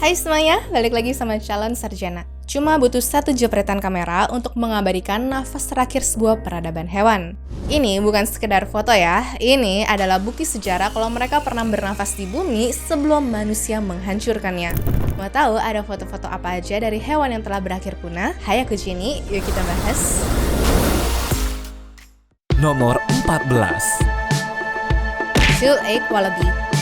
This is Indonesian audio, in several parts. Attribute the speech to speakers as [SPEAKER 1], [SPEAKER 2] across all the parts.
[SPEAKER 1] Hai semuanya, balik lagi sama calon sarjana. Cuma butuh satu jepretan kamera untuk mengabadikan nafas terakhir sebuah peradaban hewan. Ini bukan sekedar foto ya, ini adalah bukti sejarah kalau mereka pernah bernafas di bumi sebelum manusia menghancurkannya. Mau tahu ada foto-foto apa aja dari hewan yang telah berakhir punah? Hai aku Jenny, yuk kita bahas.
[SPEAKER 2] Nomor 14.
[SPEAKER 1] Two-Egg Wallaby.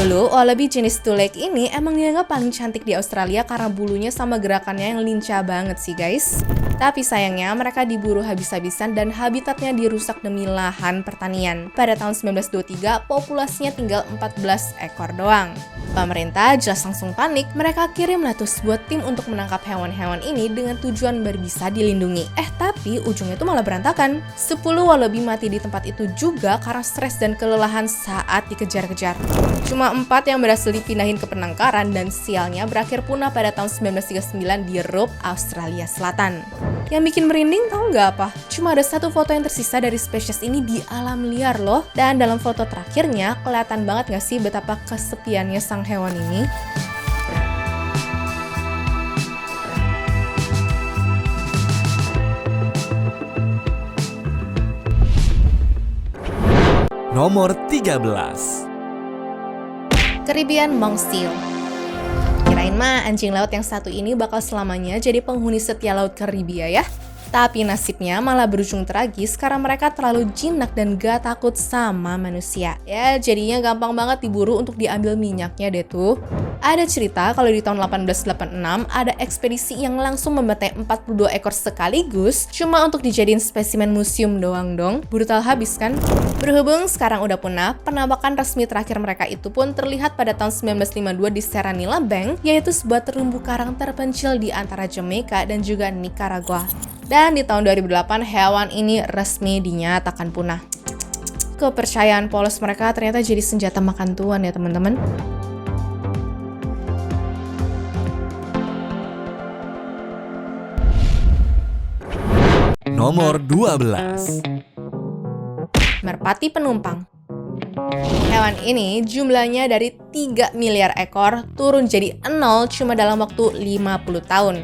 [SPEAKER 1] Dulu, wallaby jenis two-leg ini emang dianggap paling cantik di Australia karena bulunya sama gerakannya yang lincah banget sih guys. Tapi sayangnya mereka diburu habis-habisan dan habitatnya dirusak demi lahan pertanian. Pada tahun 1923, populasinya tinggal 14 ekor doang. Pemerintah jelas langsung panik, mereka kirimlah tuh sebuah tim untuk menangkap hewan-hewan ini dengan tujuan biar bisa dilindungi. Tapi ujungnya itu malah berantakan. 10 wallaby mati di tempat itu juga karena stres dan kelelahan saat dikejar-kejar. Cuma 4 yang berhasil dipindahin ke penangkaran dan sialnya berakhir punah pada tahun 1939 di Robe, Australia Selatan. Yang bikin merinding tau nggak apa? Cuma ada satu foto yang tersisa dari spesies ini di alam liar loh. Dan dalam foto terakhirnya, kelihatan banget nggak sih betapa kesepiannya sang hewan ini?
[SPEAKER 2] Nomor 13.
[SPEAKER 1] Caribbean Monk Seal. Kirain mah anjing laut yang satu ini bakal selamanya jadi penghuni setia laut Karibia ya. Tapi nasibnya malah berujung tragis karena mereka terlalu jinak dan gak takut sama manusia. Ya jadinya gampang banget diburu untuk diambil minyaknya deh tuh. Ada cerita kalau di tahun 1886 ada ekspedisi yang langsung membantai 42 ekor sekaligus cuma untuk dijadiin spesimen museum doang dong. Brutal habis kan? Berhubung sekarang udah punah, penampakan resmi terakhir mereka itu pun terlihat pada tahun 1952 di Serranilla Bank, yaitu sebuah terumbu karang terpencil di antara Jamaika dan juga Nicaragua. Dan di tahun 2008, hewan ini resmi dinyatakan punah. Kepercayaan polos mereka ternyata jadi senjata makan tuan ya teman-teman.
[SPEAKER 2] Nomor 12.
[SPEAKER 1] Merpati penumpang. Hewan ini jumlahnya dari 3 miliar ekor turun jadi 0 cuma dalam waktu 50 tahun.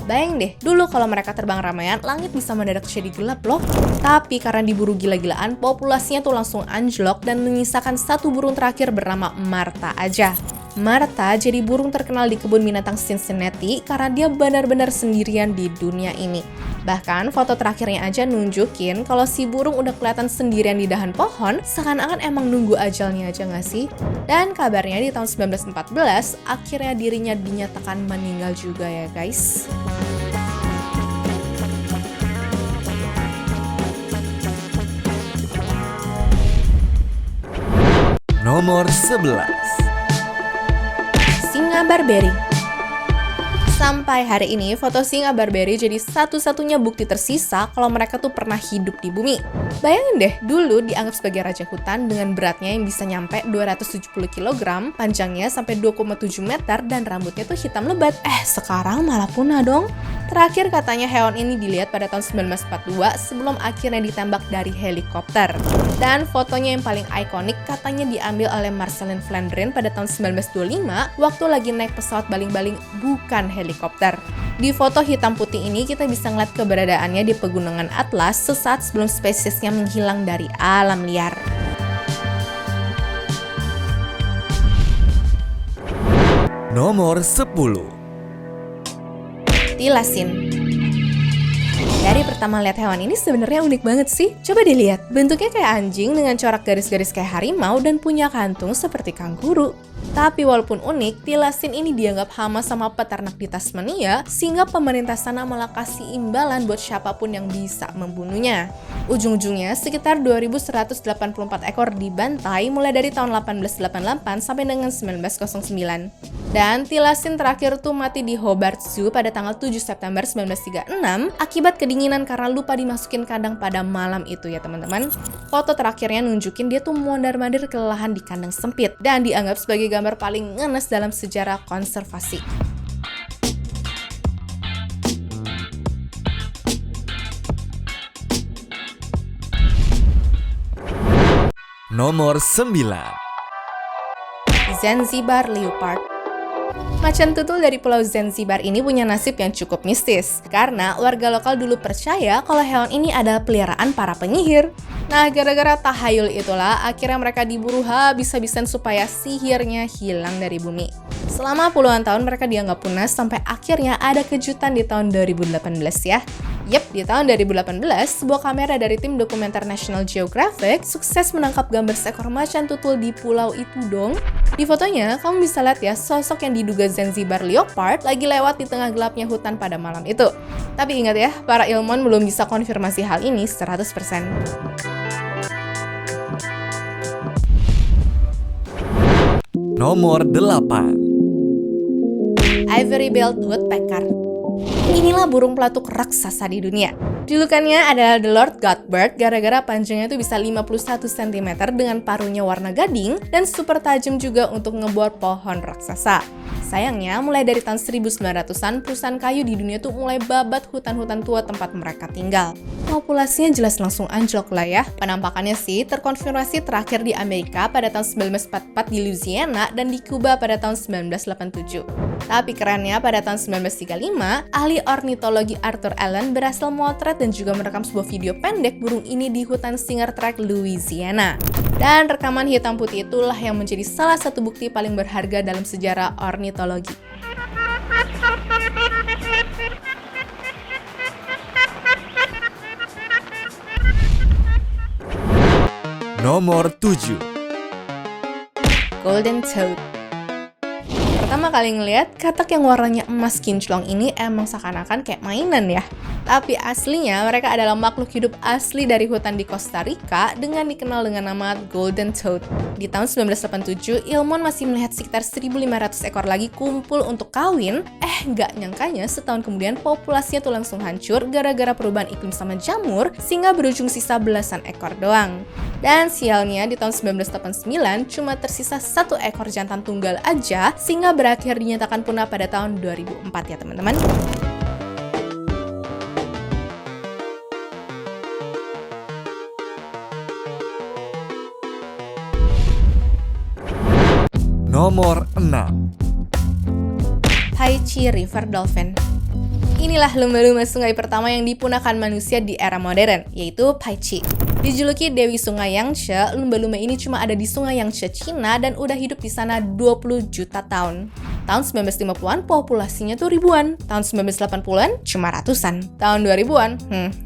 [SPEAKER 1] Bayang deh, dulu kalau mereka terbang ramaian, langit bisa mendadak jadi gelap loh. Tapi karena diburu gila-gilaan, populasinya tuh langsung anjlok dan menyisakan satu burung terakhir bernama Marta aja. Marta jadi burung terkenal di kebun binatang Cincinnati karena dia benar-benar sendirian di dunia ini. Bahkan foto terakhirnya aja nunjukin kalau si burung udah kelihatan sendirian di dahan pohon, seakan-akan emang nunggu ajalnya aja gak sih? Dan kabarnya di tahun 1914, akhirnya dirinya dinyatakan meninggal juga ya guys.
[SPEAKER 2] Nomor 11.
[SPEAKER 1] Singa Barberi. Sampai hari ini, foto singa Barberi jadi satu-satunya bukti tersisa kalau mereka tuh pernah hidup di bumi. Bayangin deh, dulu dianggap sebagai raja hutan dengan beratnya yang bisa nyampe 270 kg, panjangnya sampai 2,7 meter, dan rambutnya tuh hitam lebat. Sekarang malah punah dong. Terakhir katanya hewan ini dilihat pada tahun 1942 sebelum akhirnya ditembak dari helikopter. Dan fotonya yang paling ikonik katanya diambil oleh Marceline Flandrin pada tahun 1925 waktu lagi naik pesawat baling-baling bukan helikopter. Di foto hitam putih ini kita bisa ngeliat keberadaannya di pegunungan Atlas sesaat sebelum spesiesnya menghilang dari alam liar.
[SPEAKER 2] Nomor 10.
[SPEAKER 1] Tilasin. Dari pertama lihat hewan ini sebenarnya unik banget sih. Coba dilihat, bentuknya kayak anjing dengan corak garis-garis kayak harimau dan punya kantung seperti kanguru. Tapi walaupun unik, tilasin ini dianggap hama sama peternak di Tasmania, sehingga pemerintah sana malah kasih imbalan buat siapapun yang bisa membunuhnya. Ujung-ujungnya, sekitar 2.184 ekor dibantai mulai dari tahun 1888 sampai dengan 1909. Dan tilasin terakhir tuh mati di Hobart Zoo pada tanggal 7 September 1936 akibat kedinginan karena lupa dimasukin kandang pada malam itu ya teman-teman. Foto terakhirnya nunjukin dia tuh mondar-mandir kelelahan di kandang sempit dan dianggap sebagai gambar paling ngenes dalam sejarah konservasi.
[SPEAKER 2] Nomor 9.
[SPEAKER 1] Zanzibar Leopard. Macan tutul dari Pulau Zanzibar ini punya nasib yang cukup mistis, karena warga lokal dulu percaya kalau hewan ini adalah peliharaan para penyihir. Nah, gara-gara tahayul itulah, akhirnya mereka diburu habis-habisan supaya sihirnya hilang dari bumi. Selama puluhan tahun mereka dianggap punah sampai akhirnya ada kejutan di tahun 2018 ya. Yep, di tahun 2018, sebuah kamera dari tim dokumenter National Geographic sukses menangkap gambar seekor macan tutul di pulau itu dong. Di fotonya, kamu bisa lihat ya sosok yang diduga Zanzibar Leopard lagi lewat di tengah gelapnya hutan pada malam itu. Tapi ingat ya, para ilmuwan belum bisa konfirmasi hal ini 100%.
[SPEAKER 2] Nomor 8.
[SPEAKER 1] Ivory-billed woodpecker. Inilah burung pelatuk raksasa di dunia. Julukannya adalah The Lord God Bird gara-gara panjangnya itu bisa 51 cm dengan paruhnya warna gading dan super tajam juga untuk ngebor pohon raksasa. Sayangnya, mulai dari tahun 1900-an, perusahaan kayu di dunia tuh mulai babat hutan-hutan tua tempat mereka tinggal. Populasinya jelas langsung anjlok lah ya. Penampakannya sih terkonfirmasi terakhir di Amerika pada tahun 1944 di Louisiana dan di Kuba pada tahun 1987. Tapi kerennya pada tahun 1935, ahli ornitologi Arthur Allen berhasil memotret dan juga merekam sebuah video pendek burung ini di hutan Singer Tract, Louisiana. Dan rekaman hitam putih itulah yang menjadi salah satu bukti paling berharga dalam sejarah ornitologi.
[SPEAKER 2] Nomor 7.
[SPEAKER 1] Golden Toad. Pertama kali ngeliat, katak yang warnanya emas kinclong ini emang seakan-akan kayak mainan ya. Tapi aslinya mereka adalah makhluk hidup asli dari hutan di Costa Rica dengan dikenal dengan nama Golden Toad. Di tahun 1987, ilmuwan masih melihat sekitar 1.500 ekor lagi kumpul untuk kawin. Nggak nyangkanya setahun kemudian populasinya tuh langsung hancur gara-gara perubahan iklim sama jamur sehingga berujung sisa belasan ekor doang. Dan sialnya di tahun 1989 cuma tersisa 1 ekor jantan tunggal aja sehingga berakhir dinyatakan punah pada tahun 2004 ya teman-teman.
[SPEAKER 2] Nomor 6.
[SPEAKER 1] Tai Chi River Dolphin. Inilah lumba-lumba sungai pertama yang dipunahkan manusia di era modern, yaitu Tai Chi. Dijuluki Dewi Sungai Yangtze, lumba-lumba ini cuma ada di Sungai Yangtze, Cina dan udah hidup di sana 20 juta tahun. Tahun 1950-an populasinya tuh ribuan, tahun 1980-an cuma ratusan, tahun 2000-an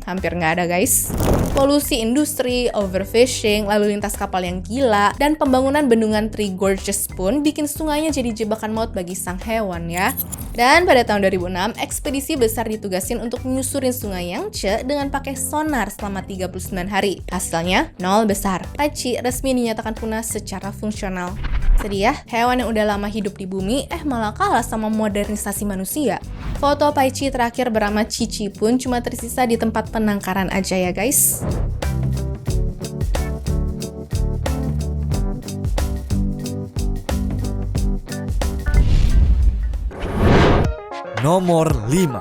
[SPEAKER 1] hampir nggak ada guys. Polusi industri, overfishing, lalu lintas kapal yang gila, dan pembangunan bendungan Three Gorges pun bikin sungainya jadi jebakan maut bagi sang hewan ya. Dan pada tahun 2006, ekspedisi besar ditugasin untuk menyusurin Sungai Yangtze dengan pakai sonar selama 39 hari. Hasilnya, 0 besar. Tai Chi resmi dinyatakan punah secara fungsional. Sedih ya, hewan yang udah lama hidup di bumi, malah kalah sama modernisasi manusia. Foto Tai Chi terakhir bernama Cici pun cuma tersisa di tempat penangkaran aja ya guys.
[SPEAKER 2] Nomor 5.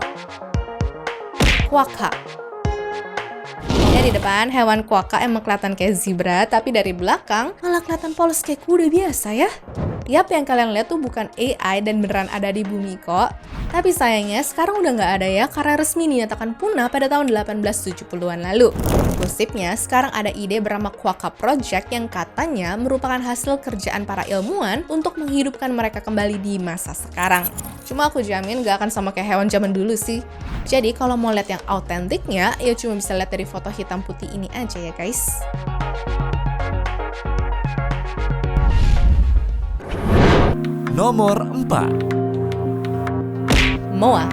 [SPEAKER 1] Quokka. Dari depan, hewan quokka emang kelihatan kayak zebra, tapi dari belakang malah kelihatan polos kayak kuda biasa ya. Yap, yang kalian lihat tuh bukan AI dan beneran ada di bumi kok. Tapi sayangnya sekarang udah nggak ada ya karena resmi dinyatakan punah pada tahun 1870-an lalu. Gosipnya, sekarang ada ide bernama Quokka Project yang katanya merupakan hasil kerjaan para ilmuwan untuk menghidupkan mereka kembali di masa sekarang. Cuma aku jamin nggak akan sama kayak hewan zaman dulu sih. Jadi kalau mau lihat yang autentiknya, ya cuma bisa lihat dari foto hitam putih ini aja ya guys.
[SPEAKER 2] Nomor 4.
[SPEAKER 1] Moa.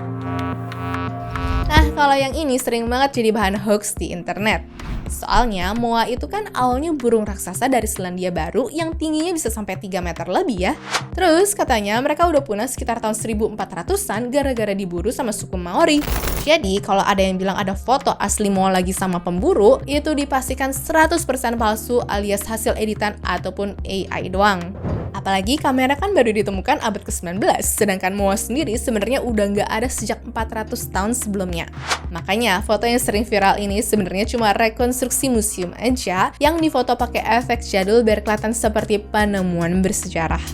[SPEAKER 1] Nah, kalau yang ini sering banget jadi bahan hoax di internet. Soalnya, moa itu kan awalnya burung raksasa dari Selandia Baru yang tingginya bisa sampai 3 meter lebih ya. Terus katanya mereka udah punah sekitar tahun 1400-an gara-gara diburu sama suku Maori. Jadi, kalau ada yang bilang ada foto asli moa lagi sama pemburu, itu dipastikan 100% palsu alias hasil editan ataupun AI doang. Apalagi kamera kan baru ditemukan abad ke-19, sedangkan moa sendiri sebenarnya udah nggak ada sejak 400 tahun sebelumnya. Makanya foto yang sering viral ini sebenarnya cuma rekonstruksi museum aja yang difoto pakai efek jadul biar kelihatan seperti penemuan bersejarah.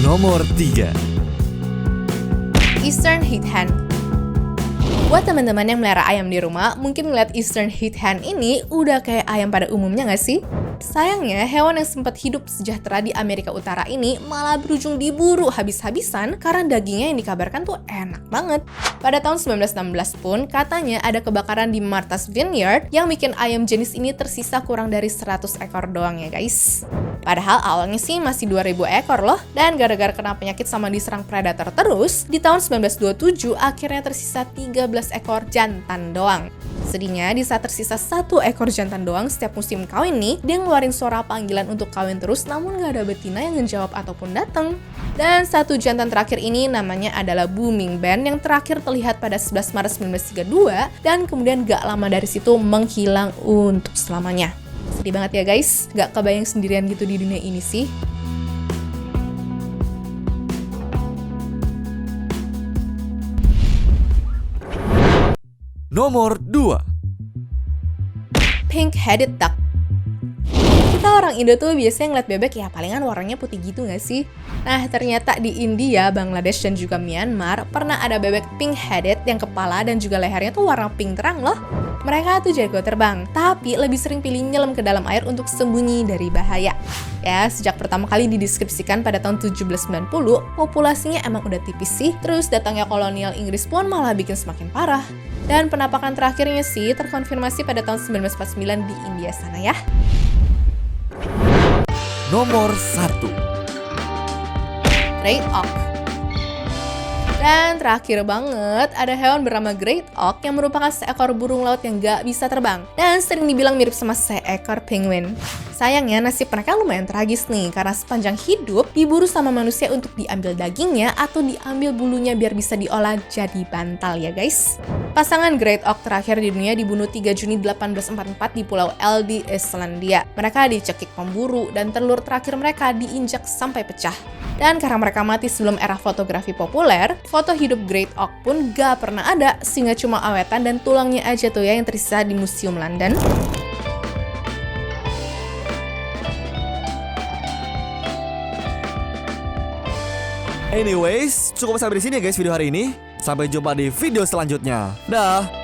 [SPEAKER 2] Nomor 3.
[SPEAKER 1] Eastern Heat Hen. Buat teman-teman yang melihara ayam di rumah, mungkin ngeliat Eastern Heat Hen ini udah kayak ayam pada umumnya nggak sih? Sayangnya, hewan yang sempat hidup sejahtera di Amerika Utara ini malah berujung diburu habis-habisan karena dagingnya yang dikabarkan tuh enak banget. Pada tahun 1916 pun, katanya ada kebakaran di Martha's Vineyard yang bikin ayam jenis ini tersisa kurang dari 100 ekor doang ya guys. Padahal awalnya sih masih 2000 ekor loh, dan gara-gara kena penyakit sama diserang predator terus, di tahun 1927 akhirnya tersisa 13 ekor jantan doang. Sedihnya, di saat tersisa 1 ekor jantan doang setiap musim kawin nih, dia ngeluarin suara panggilan untuk kawin terus namun gak ada betina yang ngejawab ataupun datang. Dan 1 jantan terakhir ini namanya adalah Booming Ben yang terakhir terlihat pada 11 Maret 1932 dan kemudian gak lama dari situ menghilang untuk selamanya. Sedih banget ya guys, gak kebayang sendirian gitu di dunia ini sih.
[SPEAKER 2] Nomor 2.
[SPEAKER 1] Pink-headed duck. Kita orang Indo tuh biasanya ngeliat bebek ya palingan warnanya putih gitu gak sih? Nah ternyata di India, Bangladesh, dan juga Myanmar pernah ada bebek pink-headed yang kepala dan juga lehernya tuh warna pink terang loh. Mereka tuh jago terbang, tapi lebih sering pilih nyelam ke dalam air untuk sembunyi dari bahaya. Ya, sejak pertama kali dideskripsikan pada tahun 1790, populasinya emang udah tipis sih, terus datangnya kolonial Inggris pun malah bikin semakin parah. Dan penampakan terakhirnya sih terkonfirmasi pada tahun 1949 di India sana ya.
[SPEAKER 2] Nomor 1.
[SPEAKER 1] Great Auk. Dan terakhir banget, ada hewan bernama Great Auk yang merupakan seekor burung laut yang gak bisa terbang dan sering dibilang mirip sama seekor penguin. Sayangnya nasib mereka lumayan tragis nih, karena sepanjang hidup diburu sama manusia untuk diambil dagingnya atau diambil bulunya biar bisa diolah jadi bantal ya guys. Pasangan Great Auk terakhir di dunia dibunuh 3 Juni 1844 di Pulau El di Islandia. Mereka dicekik pemburu dan telur terakhir mereka diinjak sampai pecah. Dan karena mereka mati sebelum era fotografi populer, foto hidup Great Auk pun gak pernah ada, sehingga cuma awetan dan tulangnya aja tuh ya yang tersisa di Museum London.
[SPEAKER 2] Anyways, cukup sampai di sini ya guys video hari ini. Sampai jumpa di video selanjutnya. Dah.